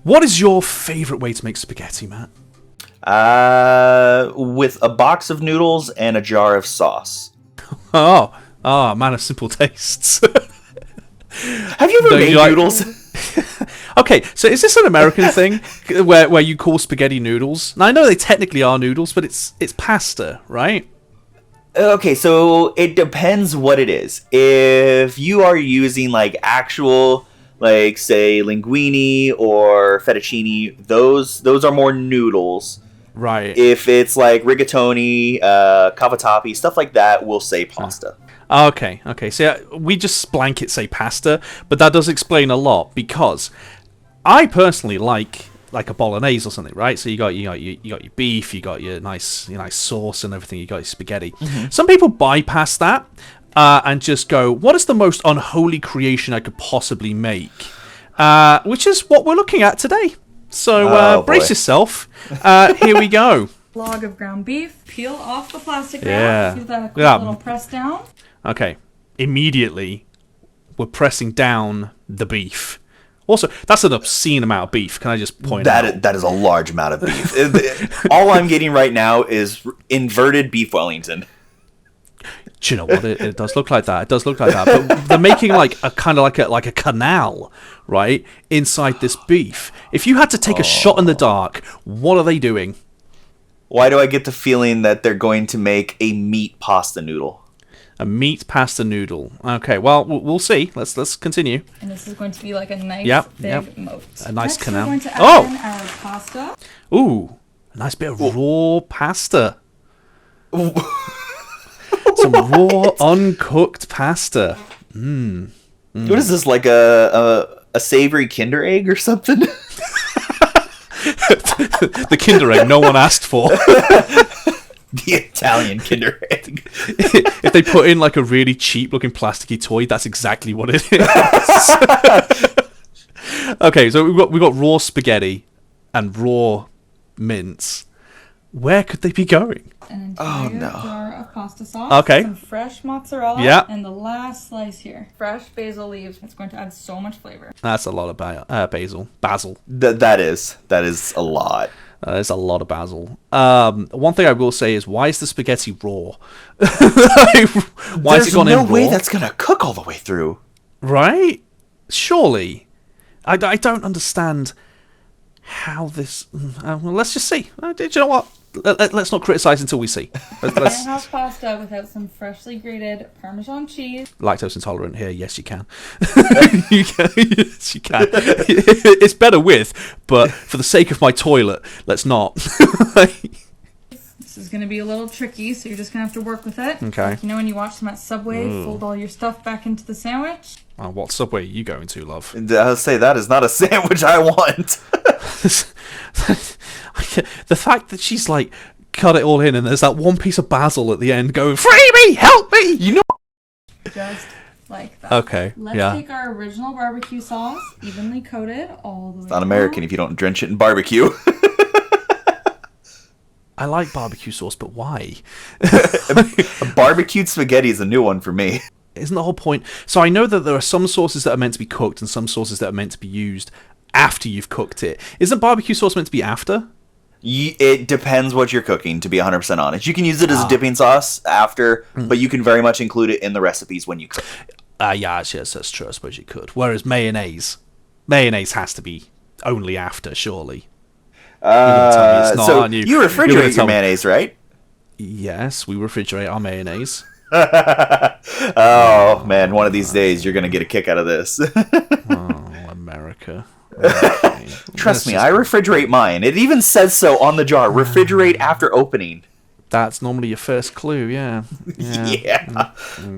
What is your favourite way to make spaghetti, Matt? With a box of noodles and a jar of sauce. Man of simple tastes. Have you ever made noodles? Okay, so is this an American thing where you call spaghetti noodles? Now I know they technically are noodles, but it's pasta, right? Okay, so it depends what it is. If you are using like actual, like say linguine or fettuccine, those are more noodles. Right. If it's like rigatoni, cavatappi, stuff like that, we'll say pasta. Okay. So we just blanket say pasta, but that does explain a lot because I personally like a bolognese or something, right? So you got your beef, you got your nice sauce and everything. You got your spaghetti. Mm-hmm. Some people bypass that and just go, "What is the most unholy creation I could possibly make?" Which is what we're looking at today. So brace yourself. Here we go. Log of ground beef. Peel off the plastic Yeah. wrap. Give that a quick little press down. Okay. Immediately, we're pressing down the beef. Also, that's an obscene amount of beef. Can I just point out? That is a large amount of beef. All I'm getting right now is inverted beef Wellington. Do you know what? It does look like that. It does look like that. But they're making like a kind of like a canal, right, inside this beef. If you had to take a shot in the dark, what are they doing? Why do I get the feeling that they're going to make a meat pasta noodle? A meat pasta noodle. Okay, well, we'll see. Let's continue. And this is going to be like a nice big moat. A nice Next, canal. We're going to add in our pasta. Ooh, a nice bit of raw pasta. Some raw, uncooked pasta. What is this, like a savory Kinder Egg or something? The Kinder Egg no one asked for. The Italian Kinder Egg. If they put in like a really cheap looking plasticky toy, that's exactly what it is. Okay, so we've got raw spaghetti and raw mince. Where could they be going? An entire jar of pasta sauce. Okay. Some fresh mozzarella. Yeah. And the last slice here. Fresh basil leaves. It's going to add so much flavor. That's a lot of basil. That is a lot. There's a lot of basil. One thing I will say is, why is the spaghetti raw? Why has it gone in raw? There's no way that's gonna cook all the way through. Right? Surely. I don't understand how this... well, let's just see. Do you know what? Let's not criticize until we see. You can't have pasta without some freshly grated Parmesan cheese. Lactose intolerant here. Yes, you can. You can. Yes, you can. It's better with, but for the sake of my toilet, let's not. This is going to be a little tricky, so you're just going to have to work with it. Okay. Like, you know when you watch them at Subway, fold all your stuff back into the sandwich? What Subway are you going to, love? I'll say that is not a sandwich I want. The fact that she's like cut it all in and there's that one piece of basil at the end going, "Free me! Help me!" You know. Just like that. Okay. Let's take our original barbecue sauce, evenly coated all the way. It's not American if you don't drench it in barbecue. I like barbecue sauce, but why? Barbecued spaghetti is a new one for me. Isn't the whole point? So I know that there are some sauces that are meant to be cooked and some sauces that are meant to be used after you've cooked it. Isn't barbecue sauce meant to be after? It depends what you're cooking, to be 100% honest. You can use it as a dipping sauce after, but you can very much include it in the recipes when you cook. Yes, that's true. I suppose you could. Whereas mayonnaise has to be only after, surely. So you refrigerate your mayonnaise, right? Yes, we refrigerate our mayonnaise. Oh, man, one of these days you're going to get a kick out of this. Oh, America. Okay. Trust me, I refrigerate mine. It even says so on the jar. Refrigerate after opening. That's normally your first clue, yeah. Yeah.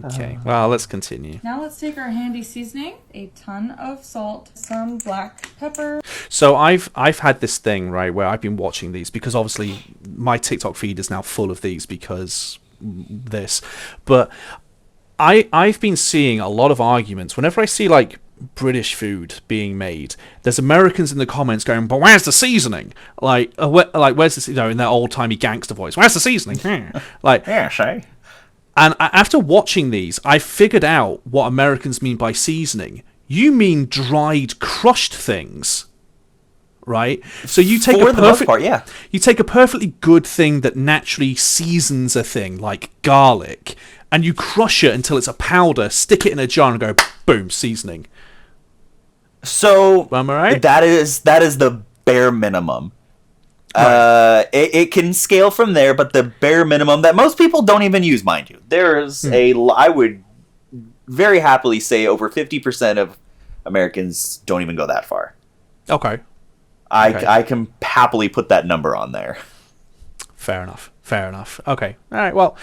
Okay, well, let's continue. Now let's take our handy seasoning, a ton of salt, some black pepper. So I've had this thing, right, where I've been watching these because obviously my TikTok feed is now full of these because this. But I've been seeing a lot of arguments whenever I see like British food being made. There's Americans in the comments going, "But where's the seasoning? Like where's this? You know, in their old timey gangster voice. Where's the seasoning?" Like, yeah, sure. And after watching these, I figured out what Americans mean by seasoning. You mean dried, crushed things. right? So you take For a the most perfect, part, yeah. you take a perfectly good thing that naturally seasons a thing like garlic, and you crush it until it's a powder, stick it in a jar, and go boom, seasoning. So Am I right? that is the bare minimum. It can scale from there, but the bare minimum that most people don't even use, mind you. There's I would very happily say over 50% of Americans don't even go that far. Okay. I can happily put that number on there. Fair enough. Okay. All right. Well,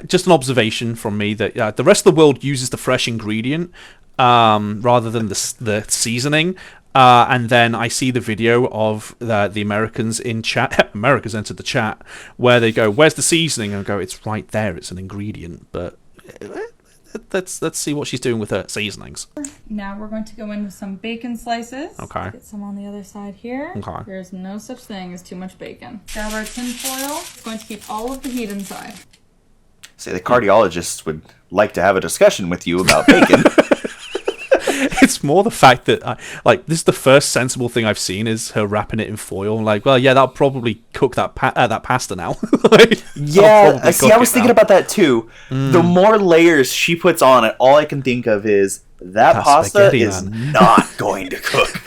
just an observation from me that the rest of the world uses the fresh ingredient rather than the seasoning. And then I see the video of the Americans in chat. Americans entered the chat where they go, "Where's the seasoning?" And I go, "It's right there. It's an ingredient." But let's see what she's doing with her seasonings. Now we're going to go in with some bacon slices. Okay. Get some on the other side here. Okay. There's no such thing as too much bacon. Grab our tin foil. It's going to keep all of the heat inside. Say the cardiologist would like to have a discussion with you about bacon. It's more the fact that this is the first sensible thing I've seen is her wrapping it in foil. Like, well, yeah, that'll probably cook that pasta now. Yeah, see, I was thinking about that too. The more layers she puts on it, all I can think of is that pasta spaghetti, is man. not going to cook.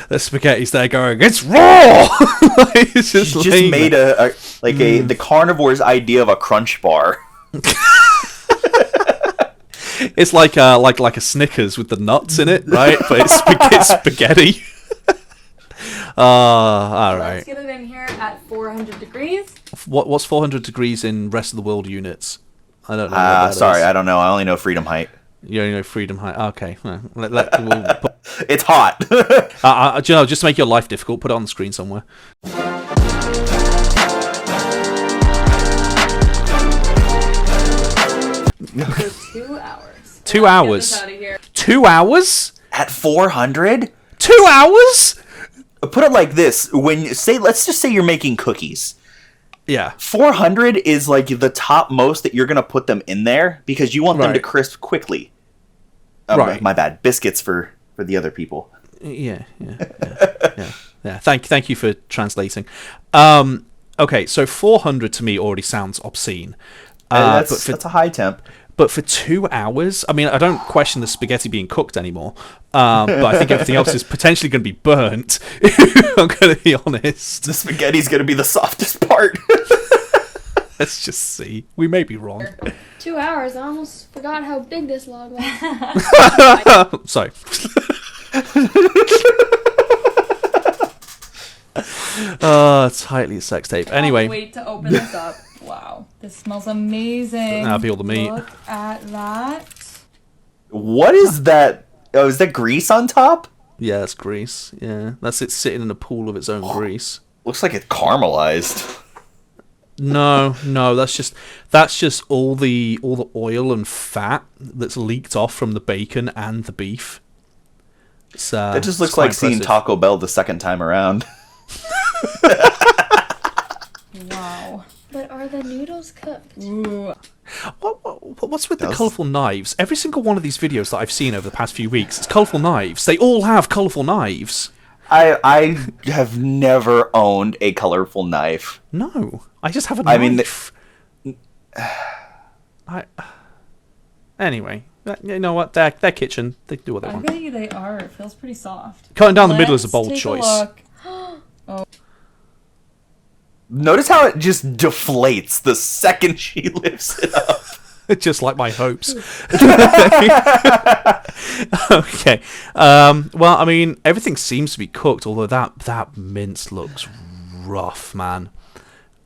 The spaghetti's there going, it's raw. It's just She just laying made there. the carnivore's idea of a crunch bar. It's like a Snickers with the nuts in it, right? But it's spaghetti. All right. Let's get it in here at 400 degrees. What's 400 degrees in rest of the world units? I don't know. what that Sorry, is. I don't know. I only know freedom height. You only know freedom height. Okay. Well, It's hot. do you know, just to make your life difficult, put it on the screen somewhere. For 2 hours. 2 Let's hours. Get this out of here. 2 hours? At 400? 2 hours? Put it like this: let's just say you're making cookies. Yeah. 400 is like the top most that you're gonna put them in there because you want them to Right. crisp quickly. Right. My bad. Biscuits for the other people. Yeah. Thank you for translating. Okay, so 400 to me already sounds obscene. That's a high temp. But for 2 hours, I mean, I don't question the spaghetti being cooked anymore. But I think everything else is potentially going to be burnt. I'm going to be honest. The spaghetti's gonna be the softest part. Let's just see. We may be wrong. 2 hours. I almost forgot how big this log was. Sorry. Tightly sex tape. Anyway. Can't wait to open this up. Wow. This smells amazing. That'll be all the meat. Look at that. What is that? Oh, is that grease on top? Yeah, that's grease. Yeah, that's it sitting in a pool of its own grease. Looks like it's caramelized. No, that's just all the oil and fat that's leaked off from the bacon and the beef. It just looks quite like seeing impressive. Taco Bell the second time around. Wow. But are the noodles cooked? Ooh. What's with the Does- colourful knives? Every single one of these videos that I've seen over the past few weeks, it's colourful knives. They all have colourful knives. I have never owned a colorful knife. No, I just have a I mean, knife. Anyway, you know what? Their kitchen. They do what they I want. bet you they are. It feels pretty soft. Cutting down the middle is a Let's bold take choice. look. Notice how it just deflates the second she lifts it up. Just like my hopes. Okay. Well, I mean, everything seems to be cooked, although that mince looks rough, man.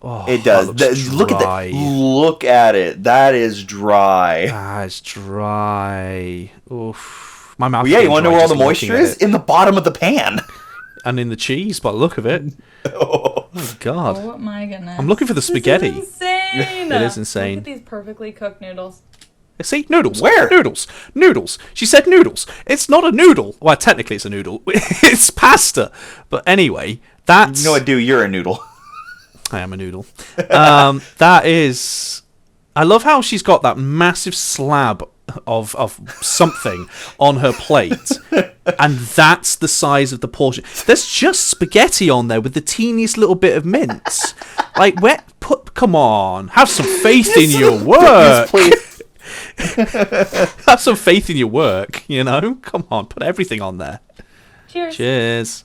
Oh, It does. that looks Look at dry. that. Look at it. That is dry. It's dry. Oof. My mouth. Well, yeah, you want to know where all the just moisture looking at is? it. In the bottom of the pan. And in the cheese, by the look of it. Oh my god. Oh my goodness. I'm looking for the spaghetti. This is insane. It is insane. Look at these perfectly cooked noodles. See, noodles. Where? Noodles. She said noodles. It's not a noodle. Well, technically it's a noodle. It's pasta. But anyway, that's... You know what, dude? You're a noodle. I am a noodle. That is... I love how she's got that massive slab of something on her plate, and that's the size of the portion. There's just spaghetti on there with the teeniest little bit of mince. Like, come on, have some faith in your work. Have some faith in your work, you know? Come on, put everything on there. Cheers. Cheers.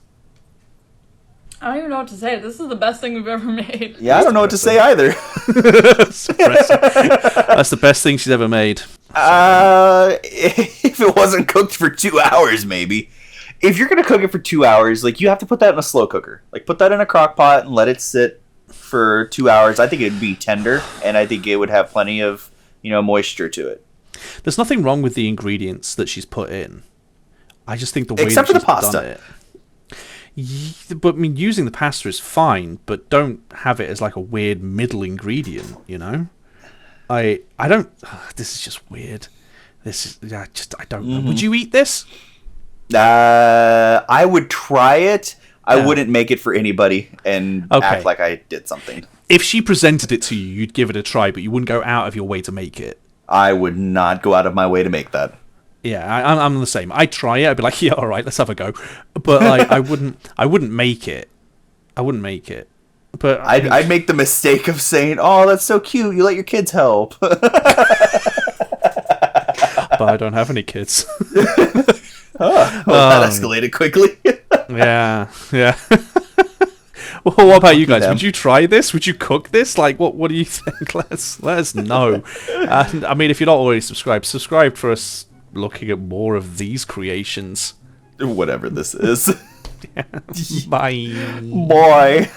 I don't even know what to say. This is the best thing we've ever made. Yeah, I don't know what to say either. That's impressive. That's the best thing she's ever made. If it wasn't cooked for 2 hours, maybe. If you're gonna cook it for 2 hours, like, you have to put that in a slow cooker. Like, put that in a crock pot and let it sit for 2 hours. I think it'd be tender, and I think it would have plenty of, moisture to it. There's nothing wrong with the ingredients that she's put in. I just think the way Except that for the she's pasta. done it. But I mean, using the pasta is fine, but don't have it as like a weird middle ingredient. You know, I don't. This is just weird. This is I don't know. Would you eat this? I would try it. I Yeah. wouldn't make it for anybody and act like I did something. If she presented it to you, you'd give it a try, but you wouldn't go out of your way to make it. I would not go out of my way to make that. Yeah, I'm the same. I'd try it. I'd be like, yeah, all right, let's have a go. But like, I wouldn't make it. I wouldn't make it. But I'd make the mistake of saying, "Oh, that's so cute. You let your kids help." but I don't have any kids. That escalated quickly. Yeah. Well, what about you guys? them. Would you try this? Would you cook this? Like, what do you think? Let us know. And I mean, if you're not already subscribe for us looking at more of these creations. Whatever this is. Bye. Boy.